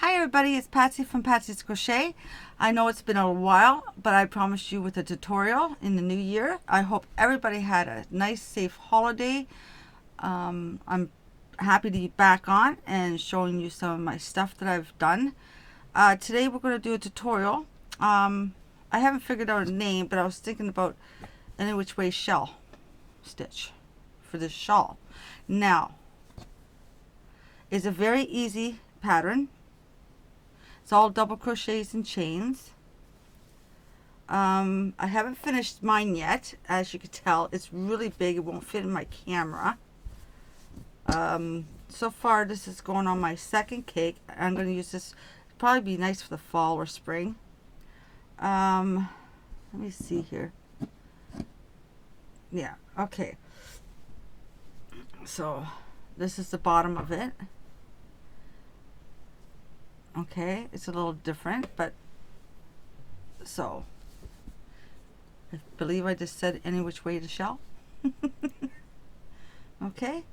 Hi everybody, it's Patsy from Patsy's Crochet. I know it's been a while, but I promised you with a tutorial in the new year. I hope everybody had a nice, safe holiday. I'm happy to be back on and showing you some of my stuff that I've done. Today we're going to do a tutorial. I haven't figured out a name, but I was thinking about any which way shell stitch for this shawl. Now, it's a very easy pattern. It's all double crochets and chains. I haven't finished mine yet. As you can tell, it's really big. It won't fit in my camera. So far, this is going on my second cake. I'm going to use this. It'd probably be nice for the fall or spring. Let me see here. Yeah, okay. So, this is the bottom of it. Okay, it's a little different, but so I believe I just said any which way to shell. Okay,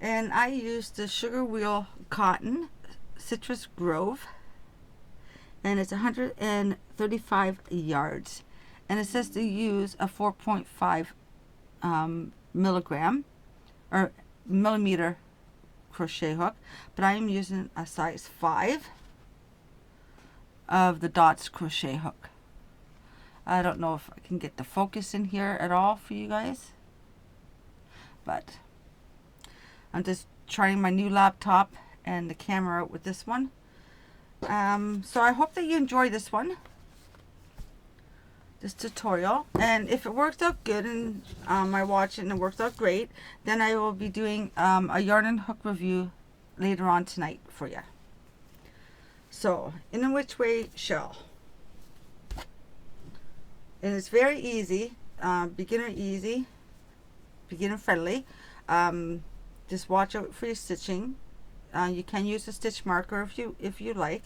and I used the Sugar Wheel Cotton Citrus Grove, and it's 135 yards, and it says to use a 4.5 milligram or millimeter crochet hook, but I am using a size 5 of the dots crochet hook. I don't know if I can get the focus in here at all for you guys, but I'm just trying my new laptop and the camera out with this one. So I hope that you enjoy this one, this tutorial, and if it works out good and I watch it and it works out great, then I will be doing a yarn and hook review later on tonight for you. So, in a which way shell, and it's very easy, beginner easy, beginner friendly. Just watch out for your stitching. You can use a stitch marker if you like.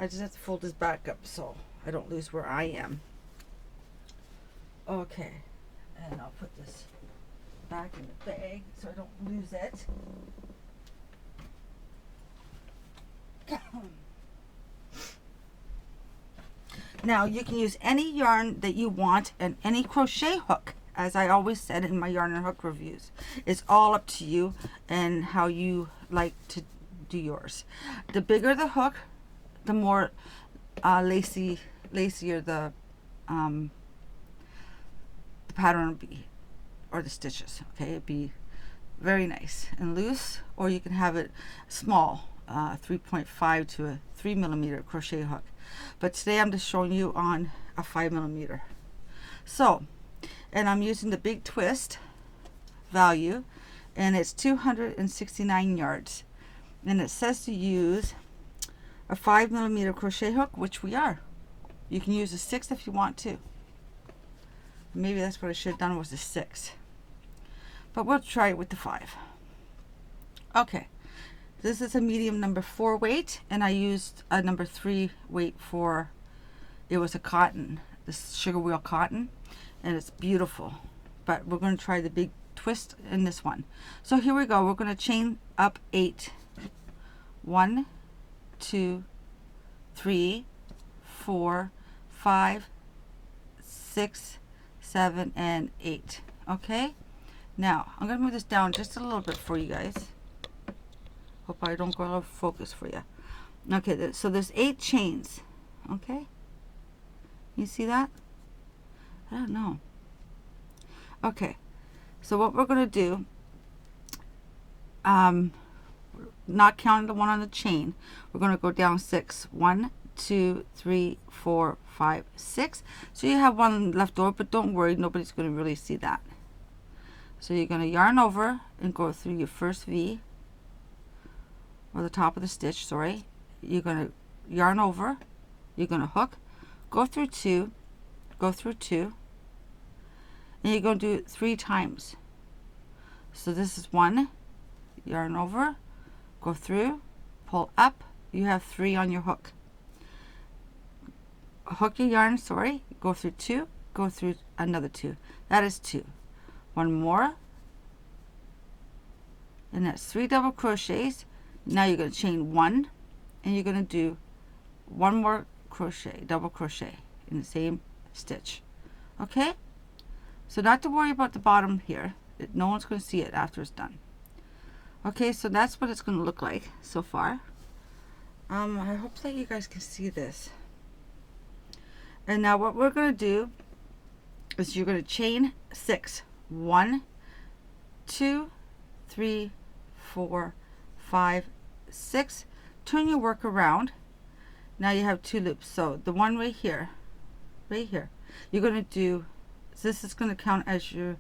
I just have to fold this back up so I don't lose where I am. Okay, and I'll put this back in the bag so I don't lose it. Now you can use any yarn that you want and any crochet hook, as I always said in my yarn and hook reviews. It's all up to you and how you like to do yours. The bigger the hook, the more lacier the pattern would be, or the stitches. Okay, it'd be very nice and loose, or you can have it small, 3.5 to a 3 millimeter crochet hook. But today I'm just showing you on a 5 millimeter. So, and I'm using the big twist value, and it's 269 yards, and it says to use a 5 millimeter crochet hook, which we are. You can use a 6 if you want to. Maybe that's what I should have done, was a 6, but we'll try it with the 5. Okay, this is a medium number 4 weight, and I used a number 3 weight for, it was a cotton, this Sugar Wheel Cotton, and it's beautiful. But we're going to try the big twist in this one. So here we go. We're going to chain up 8. 1, 2, 3, 4, 5, 6, 7, and 8. Okay, now I'm going to move this down just a little bit for you guys. Hope I don't go out of focus for you. Okay, so there's 8 chains. Okay, you see that? I don't know. Okay, so what we're going to do, not counting the one on the chain, we're going to go down 6. 1, 2, 3, 4, 5, 6. So you have one left over, but don't worry, nobody's going to really see that. So you're going to yarn over and go through your first V, or the top of the stitch, sorry. You're going to yarn over, you're going to hook, go through 2, go through 2, and you're going to do it 3 times. So this is 1, yarn over, go through, pull up, you have 3 on your hook. Hook your yarn, sorry, go through 2, go through another 2. That is 2. 1 more, and that's 3 double crochets. Now you're going to chain 1, and you're going to do one more crochet, double crochet in the same stitch. Okay, so not to worry about the bottom here, no one's going to see it after it's done. Okay, so that's what it's going to look like so far. I hope that you guys can see this. And now what we're going to do is you're going to chain 6. 1, 2, 3, 4, 5, 6. Turn your work around. Now you have 2 loops. So the one right here, you're going to do, so this is going to count as your,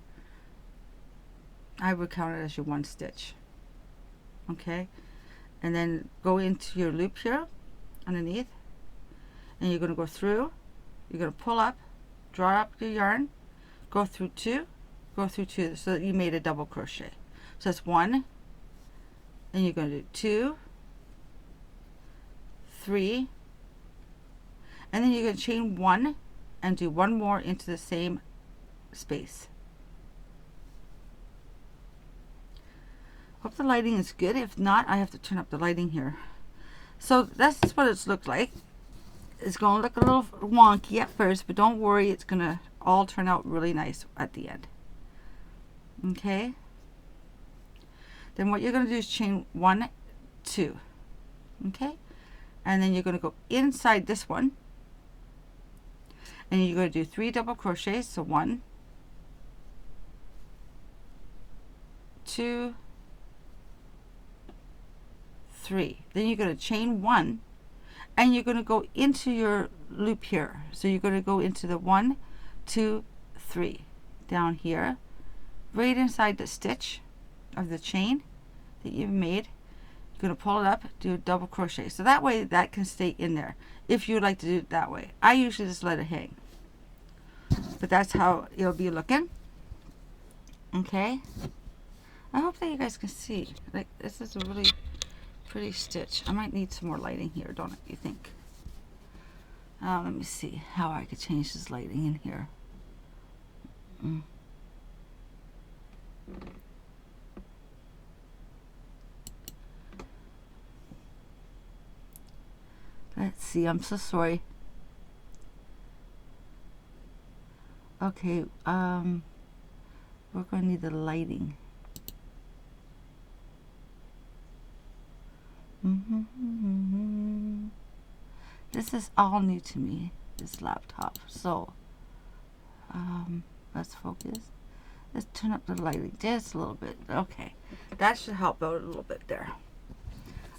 I would count it as your 1 stitch. Okay, and then go into your loop here underneath, and you're going to go through, you're going to pull up, draw up your yarn, go through 2, go through 2, so that you made a double crochet. So that's 1, and you're going to do 2, 3, and then you're going to chain 1 and do 1 more into the same space. Hope the lighting is good. If not, I have to turn up the lighting here. So that's what it's looked like. It's going to look a little wonky at first, but don't worry, it's going to all turn out really nice at the end. Okay, then what you're going to do is chain 1, 2, okay, and then you're going to go inside this one, and you're going to do 3 double crochets. So 1, 2, 3. Then you're going to chain 1, and you're going to go into your loop here. So you're going to go into the 1, 2, 3 down here, right inside the stitch of the chain that you've made. You're going to pull it up, do a double crochet, so that way that can stay in there if you'd like to do it that way. I usually just let it hang, but that's how it'll be looking. Okay, I hope that you guys can see, like, this is a really pretty stitch. I might need some more lighting here, don't you think? Let me see how I could change this lighting in here. Let's see, I'm so sorry. Okay, we're going to need the lighting. This is all new to me, this laptop, so let's focus. Let's turn up the lighting just a little bit. Okay, that should help out a little bit there.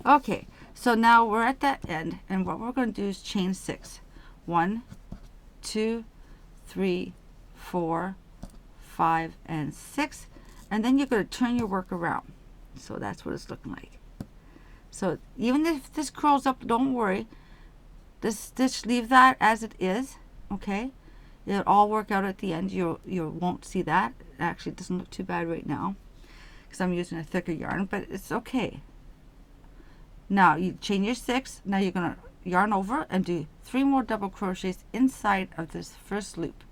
Okay, so now we're at that end, and what we're going to do is chain 6. 1, 2, 3, 4, 5, and 6, and then you're going to turn your work around. So that's what it's looking like. So even if this curls up, don't worry. This stitch, leave that as it is. Okay, it'll all work out at the end. You won't see that. It actually doesn't look too bad right now because I'm using a thicker yarn, but it's okay. Now you chain your 6. Now you're going to yarn over and do 3 more double crochets inside of this first loop.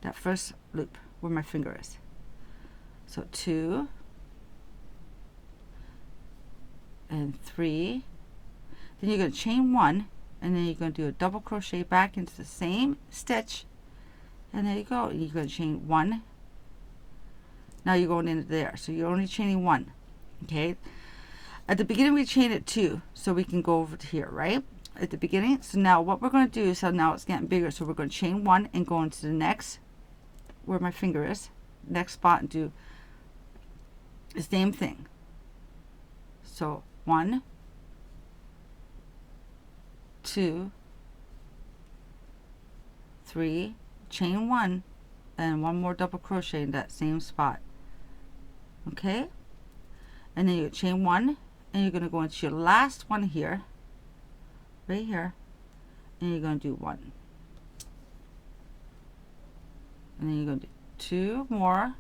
That first loop where my finger is. So 2 and 3. Then you're going to chain 1, and then you're going to do a double crochet back into the same stitch, and there you go. You're going to chain 1. Now you're going into there, so you're only chaining 1. Okay, at the beginning we chain it 2, so we can go over to here, right at the beginning. So now what we're going to do is, so now it's getting bigger, so we're going to chain 1 and go into the next, where my finger is, next spot, and do the same thing. So 1, 2, 3, chain 1, and 1 more double crochet in that same spot. Okay, and then you chain 1, and you're going to go into your last one here, right here, and you're going to do 1, and then you're going to do 2 more.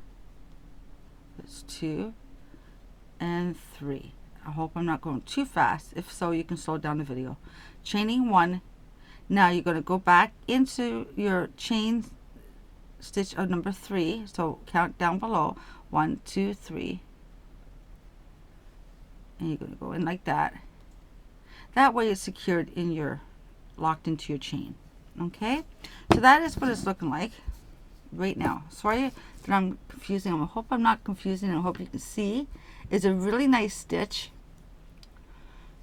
That's 2 and 3. I hope I'm not going too fast. If so, you can slow down the video. Chaining 1. Now you're going to go back into your chain stitch of number 3. So count down below. 1, 2, 3. And you're going to go in like that. That way it's secured in your, locked into your chain. Okay, so that is what it's looking like right now. Sorry that I'm confusing. I hope I'm not confusing. I hope you can see. It's a really nice stitch.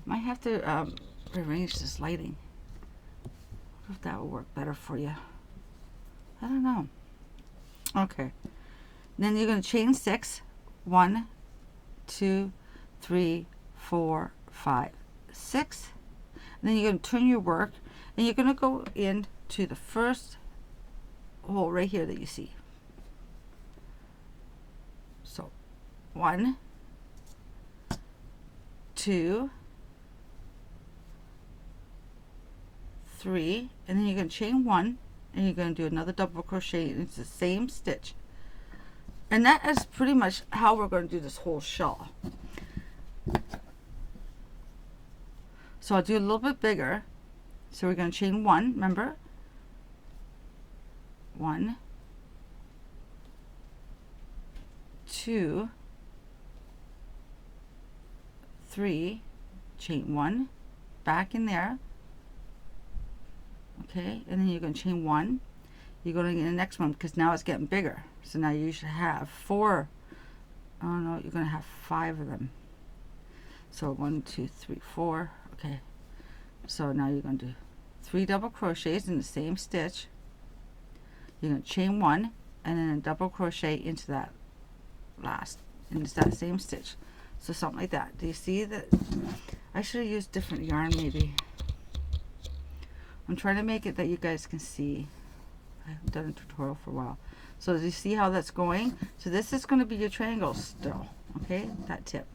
Might have to arrange this lighting. I wonder if that will work better for you. I don't know. Okay. Then you're going to chain 6. 1, 2, 3, 4, 5, 6. And then you're going to turn your work, and you're going to go into the first hole right here that you see. So 1, 2, 3, and then you're going to chain 1, and you're going to do another double crochet into the same stitch. And that is pretty much how we're going to do this whole shawl. So I'll do a little bit bigger. So we're going to chain 1, remember? 1, 2, 3, chain 1, back in there. Okay, and then you're going to chain 1. You're going to get the next one because now it's getting bigger. So now you should have 4. Oh no, you're going to have 5 of them. So 1, 2, 3, 4. Okay. So now you're going to do 3 double crochets in the same stitch. You're going to chain 1 and then a double crochet into that last, and it's that same stitch. So something like that. Do you see that? I should have used different yarn maybe. I'm trying to make it that you guys can see. I haven't done a tutorial for a while. So do you see how that's going? So this is going to be your triangle still. Okay, that tip.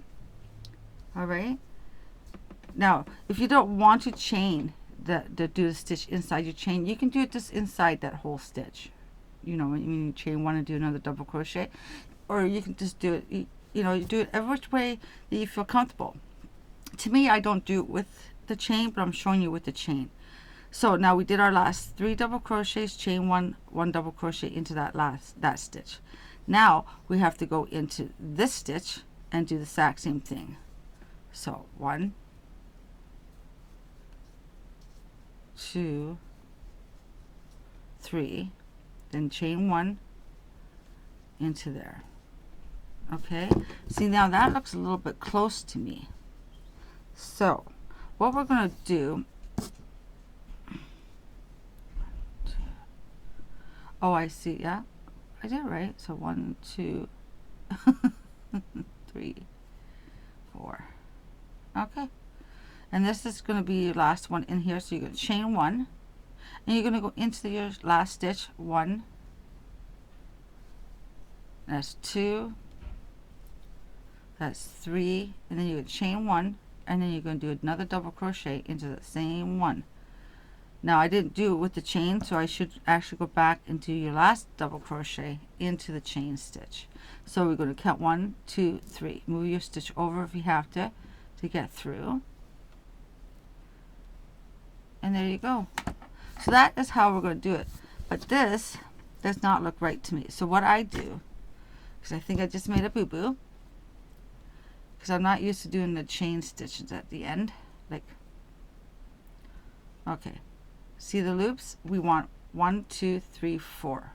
Alright. Now, if you don't want to chain, do the stitch inside your chain, you can do it just inside that whole stitch. You know, when you chain 1 and do another double crochet. Or you can just do it, you know, you do it every which way that you feel comfortable. To me, I don't do it with the chain, but I'm showing you with the chain. So now we did our last 3 double crochets, chain 1, 1 double crochet into that stitch. Now we have to go into this stitch and do the exact same thing. So 1, 2, 3, then chain 1 into there. Okay, see now that looks a little bit close to me. So what we're going to do, oh I see, yeah, I did it right. So 1, 2, 3, 4. Okay, and this is going to be your last one in here. So you're going to chain 1 and you're going to go into your last stitch. 1, that's 2, that's 3, and then you're going to chain 1 and then you're going to do another double crochet into the same one. Now I didn't do it with the chain, so I should actually go back and do your last double crochet into the chain stitch. So we're going to count 1, 2, 3. Move your stitch over if you have to get through. And there you go. So that is how we're going to do it. But this does not look right to me. So what I do, because I think I just made a boo-boo, because I'm not used to doing the chain stitches at the end. Like, okay. See the loops? We want 1, 2, 3, 4.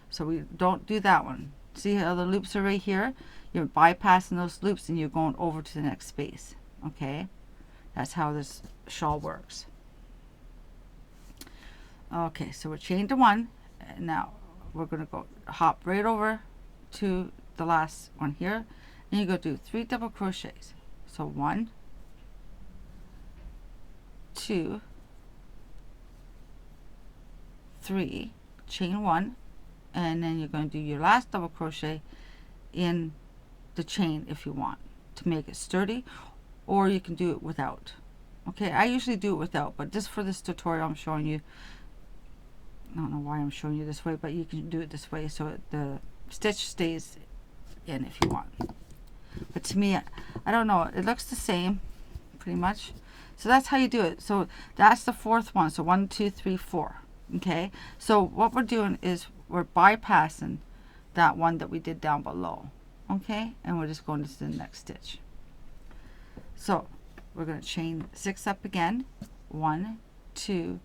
So we don't do that one. See how the loops are right here? You're bypassing those loops and you're going over to the next space. Okay? That's how this shawl works. Okay, so we're chained to 1. And now we're going to go hop right over to the last one here. And you go do 3 double crochets. So 1, 2, 3, chain 1, and then you're going to do your last double crochet in the chain if you want to make it sturdy, or you can do it without. Okay, I usually do it without, but just for this tutorial I'm showing you. I don't know why I'm showing you this way, but you can do it this way so the stitch stays in if you want. But to me, I don't know, it looks the same pretty much. So that's how you do it. So that's the 4th one. So 1, 2, 3, 4. Okay, so what we're doing is we're bypassing that one that we did down below. Okay, and we're just going to the next stitch. So we're going to chain 6 up again. 1, 2,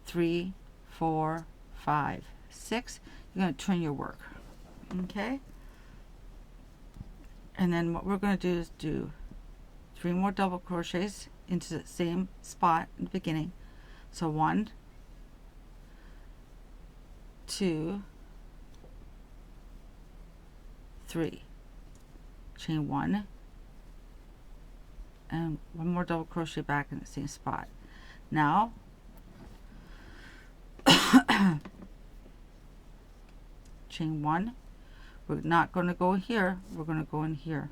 3, 4, 5, 6. You're going to turn your work. Okay? And then what we're going to do is do 3 more double crochets into the same spot in the beginning. So 1, 2, 3. Chain 1 and 1 more double crochet back in the same spot. Now chain 1. We're not going to go here, we're going to go in here.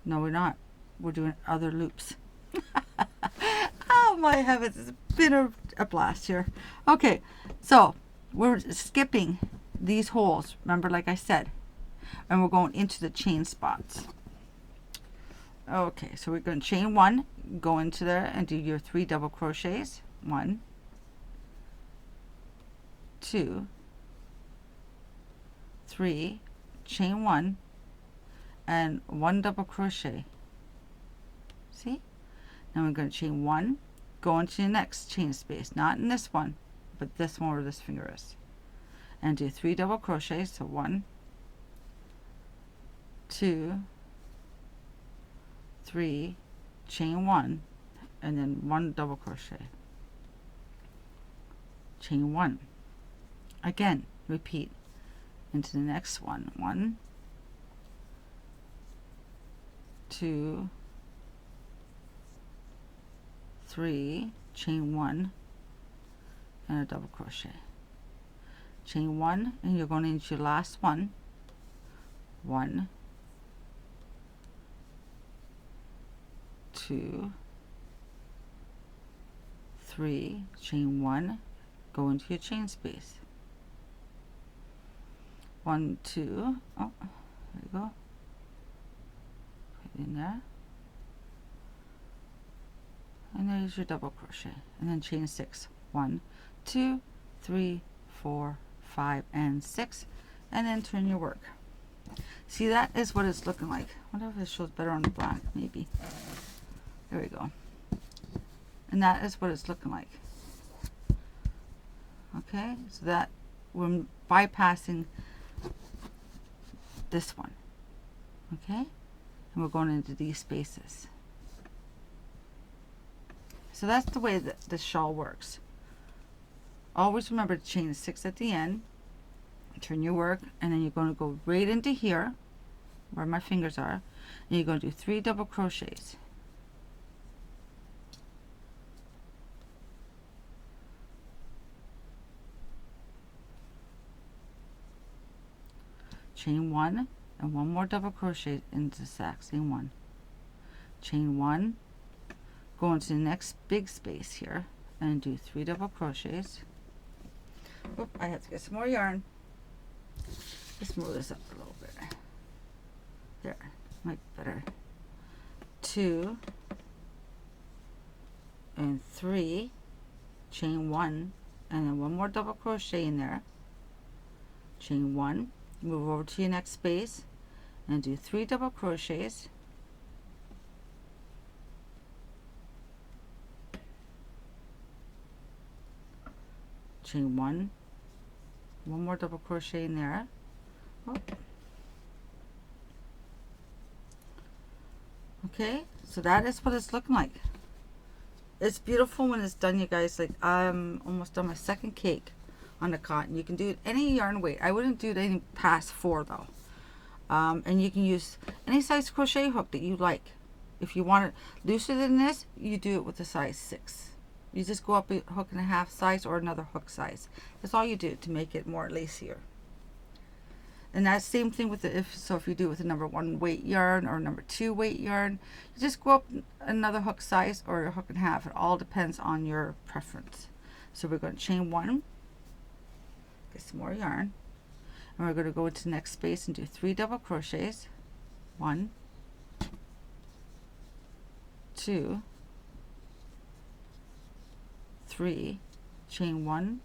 No, we're not. We're doing other loops. Oh my heavens, it's been a blast here. Okay, so we're skipping these holes, remember, like I said, and we're going into the chain spots. Okay, so we're going to chain 1, go into there and do your 3 double crochets. 1, 2, 3, chain 1 and 1 double crochet. See? Now we're going to chain 1, go into the next chain space, not in this one, but this one where this finger is, and do 3 double crochets. So 1, 2, 3, chain 1 and then 1 double crochet, chain 1. Again, repeat into the next one. 1, 2, 3, chain 1 and a double crochet, chain 1, and you're going into your last one. 1, 2, 3, chain 1, go into your chain space. 1, 2, oh, there you go, put it in there, and there's your double crochet, and then chain 6. 1, 2, 3, 4, 5, and 6, and then turn your work. See, that is what it's looking like. I wonder if it shows better on the black, maybe. There we go. And that is what it's looking like. Okay, so that we're bypassing this one. Okay, and we're going into these spaces. So that's the way that the shawl works. Always remember to chain 6 at the end, turn your work, and then you're going to go right into here where my fingers are, and you're going to do 3 double crochets. Chain 1 and 1 more double crochet into the exact same one. Chain 1, go into the next big space here and do 3 double crochets. Oop, I have to get some more yarn. Let's move this up a little bit. There, might be better. 2 and 3, chain 1 and then 1 more double crochet in there. Chain 1, move over to your next space and do 3 double crochets. Chain 1, 1 more double crochet in there. Oh. Okay, so that is what it's looking like. It's beautiful when it's done, you guys. Like, I'm almost done my second cake on the cotton. You can do it any yarn weight. I wouldn't do it any past 4 though. And you can use any size crochet hook that you like. If you want it looser than this, you do it with a size 6. You just go up a hook and a half size or another hook size. That's all you do to make it more lacier. And that same thing with the, if you do it with a number 1 weight yarn or number 2 weight yarn, you just go up another hook size or a hook and a half. It all depends on your preference. So we're going to chain 1, get some more yarn, and we're going to go into the next space and do 3 double crochets. 1, 2, 3, chain 1,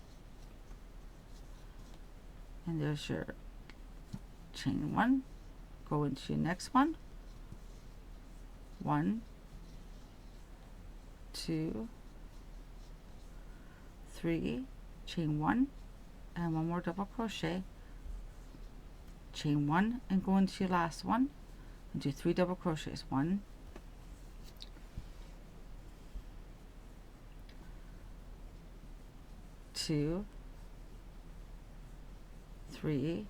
and there's your chain 1, go into your next one. 1, 2, 3, chain 1 and 1 more double crochet, chain 1 and go into your last one and do 3 double crochets. 1, 2, 3,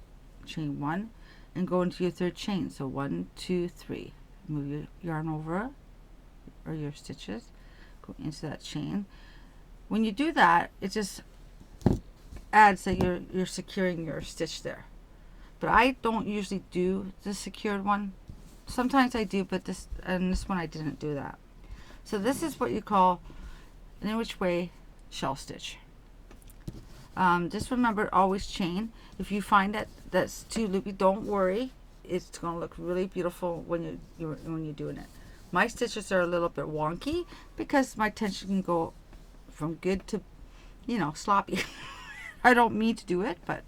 chain 1 and go into your third chain. So 1, 2, 3. Move your yarn over, or your stitches, go into that chain. When you do that, it just adds that you're securing your stitch there. But I don't usually do the secured one. Sometimes I do, but this one I didn't do that. So this is what you call an in which way shell stitch. Just remember, always chain. If you find that that's too loopy, don't worry. It's going to look really beautiful when you're doing it. My stitches are a little bit wonky because my tension can go from good to, you know, sloppy. I don't mean to do it, but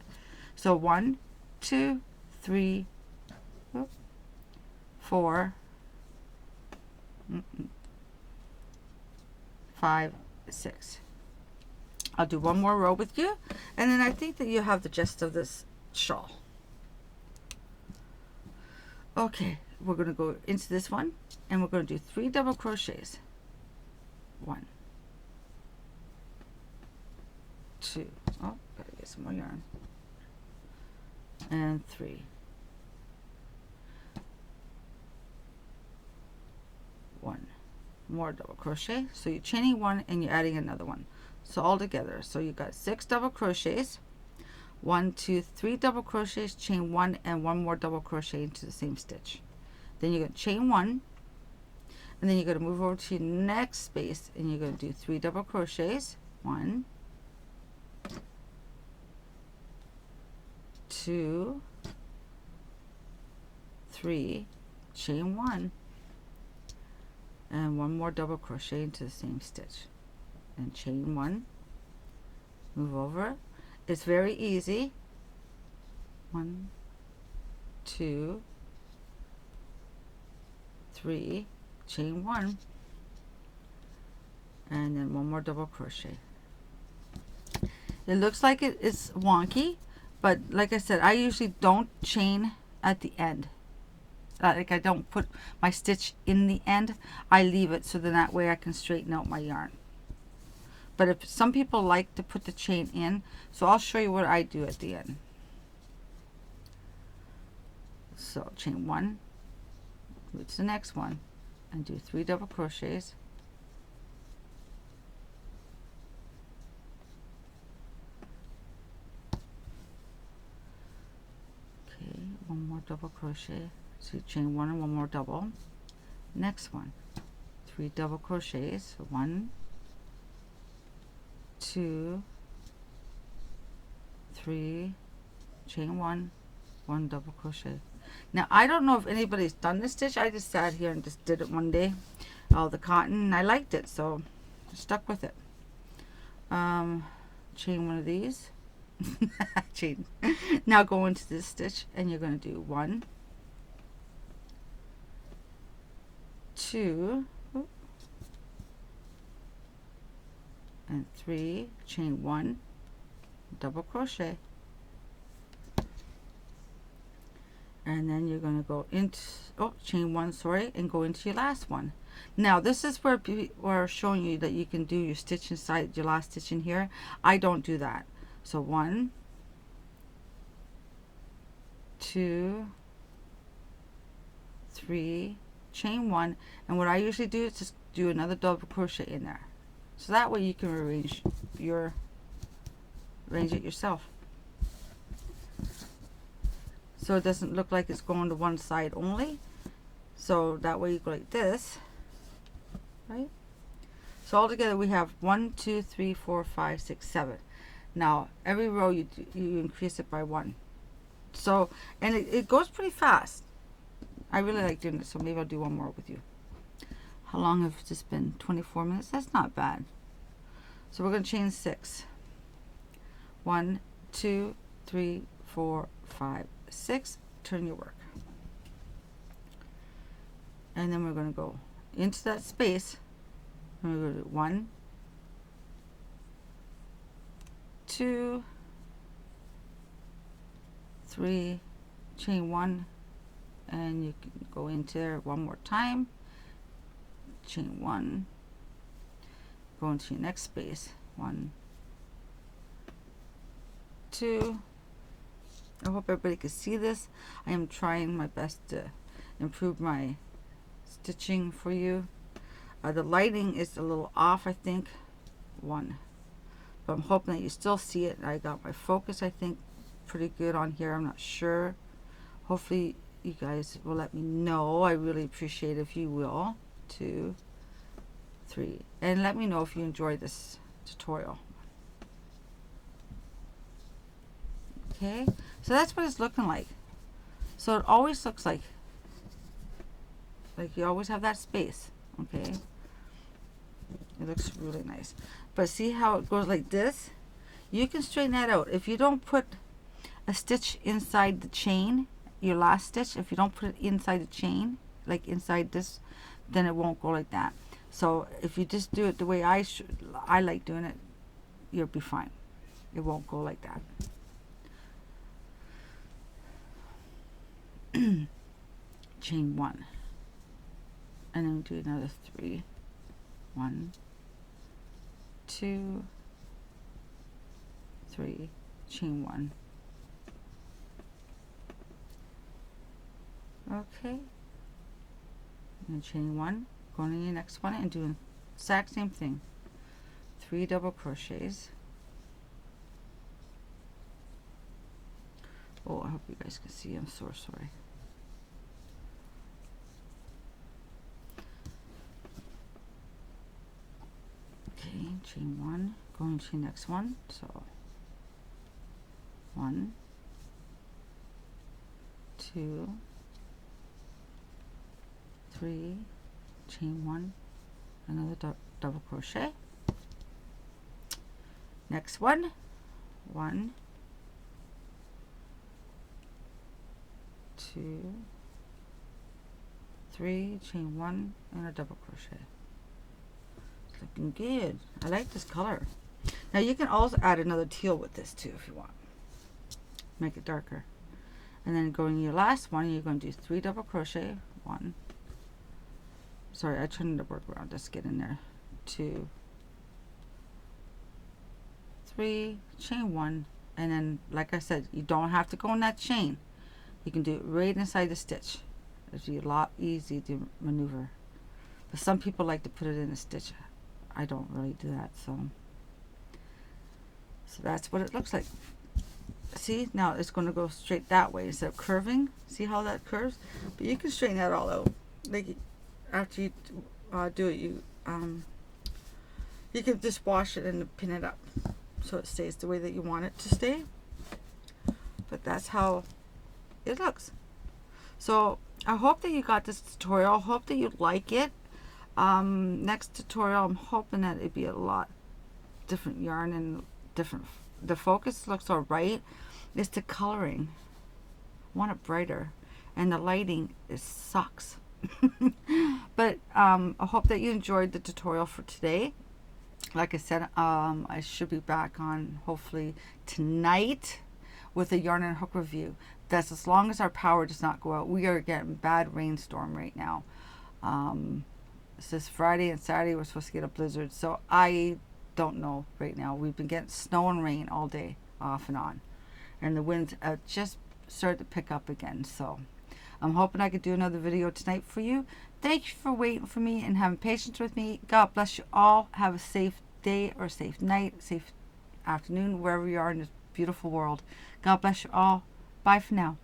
so 1, 2, 3, 4, 5, 6. I'll do one more row with you, and then I think that you have the gist of this shawl. Okay, we're going to go into this one, and we're going to do 3 double crochets. 1, 2, oh, gotta get some more yarn, and 3. 1 more double crochet. So you're chaining 1 and you're adding another one. So all together, so you got 6 double crochets. 1, 2, 3 double crochets, chain 1 and 1 more double crochet into the same stitch. Then you're going to chain 1, and then you're going to move over to your next space and you're going to do 3 double crochets. 1, 2, 3, chain 1 and 1 more double crochet into the same stitch, and chain 1, move over. It's very easy. 1, 2, 3, chain 1, and then 1 more double crochet. It looks like it is wonky, but like I said, I usually don't chain at the end. Like I don't put my stitch in the end. I leave it so then that way I can straighten out my yarn. But if some people like to put the chain in, so I'll show you what I do at the end. So chain 1, move to the next one, and do 3 double crochets. Okay, 1 more double crochet. So you chain 1 and 1 more double. Next one, 3 double crochets. So 1, 2, 3, chain 1, 1 double crochet. Now I don't know if anybody's done this stitch. I just sat here and just did it one day, all the cotton, and I liked it, so I stuck with it. Chain one of these. Chain. Now go into this stitch and you're going to do 1, 2, and 3, chain 1, double crochet, and then you're going to go into, chain 1, sorry, and go into your last one. Now this is where we're showing you that you can do your stitch inside your last stitch in here. I don't do that. So 1, 2, 3, chain 1, and what I usually do is just do another double crochet in there. So that way you can arrange it yourself. So it doesn't look like it's going to one side only. So that way you go like this, right? So all together we have 1, 2, 3, 4, 5, 6, 7. Now every row you increase it by 1. So, and it goes pretty fast. I really like doing it, so maybe I'll do one more with you. How long have this been? 24 minutes? That's not bad. So we're going to chain 6. 1, 2, 3, 4, 5, 6. Turn your work. and then we're going to go into that space, and we're going to do 1, 2, 3, chain 1, and you can go into there one more time, chain 1, go into your next space, 1, 2. I hope everybody can see this. I am trying my best to improve my stitching for you. The lighting is a little off, I think. 1. But I'm hoping that you still see it. I got my focus, I think, pretty good on here. I'm not sure. Hopefully you guys will let me know. I really appreciate it if you will. 2, 3. And let me know if you enjoyed this tutorial. Okay, so that's what it's looking like. So it always looks like you always have that space. Okay, it looks really nice. But see how it goes like this? You can straighten that out. If you don't put a stitch inside the chain, your last stitch, if you don't put it inside the chain, like inside this, then it won't go like that. So if you just do it the way I like doing it, you'll be fine. It won't go like that. Chain 1, and then do another 3, 1, 2, 3, chain 1. Okay, and chain 1, going to your next one and doing the exact same thing, 3 double crochets. Oh, I hope you guys can see. I'm so sorry. Okay, chain 1, going to the next one. So 1, 2, 3, chain 1, another double crochet. Next one, 1, 2, 3, chain 1, and a double crochet. It's looking good. I like this color. Now you can also add another teal with this too if you want. Make it darker. And then going your last one, you're going to do 3 double crochet. 1. Sorry, I turned the work around. Let's get in there. 2, 3, chain 1, and then like I said, you don't have to go in that chain. You can do it right inside the stitch. It'll be a lot easy to maneuver. But some people like to put it in a stitch. I don't really do that, so that's what it looks like. See, now it's going to go straight that way instead of curving. See how that curves? But you can straighten that all out. Like after you do it, you can just wash it and pin it up so it stays the way that you want it to stay. But that's how it looks. So I hope that you got this tutorial. I hope that you like it. Next tutorial, I'm hoping that it'd be a lot different yarn and different. The focus looks all right. It's the coloring. I want it brighter, and the lighting sucks. But I hope that you enjoyed the tutorial for today. Like I said, I should be back on hopefully tonight with a yarn and hook review. That's as long as our power does not go out. We are getting bad rainstorm right now. It's this Friday and Saturday we're supposed to get a blizzard, so I don't know right now. We've been getting snow and rain all day, off and on, and the winds just started to pick up again. So I'm hoping I could do another video tonight for you. Thank you for waiting for me and having patience with me. God bless you all. Have a safe day or safe night, safe afternoon, wherever you are in this beautiful world. God bless you all. Bye for now.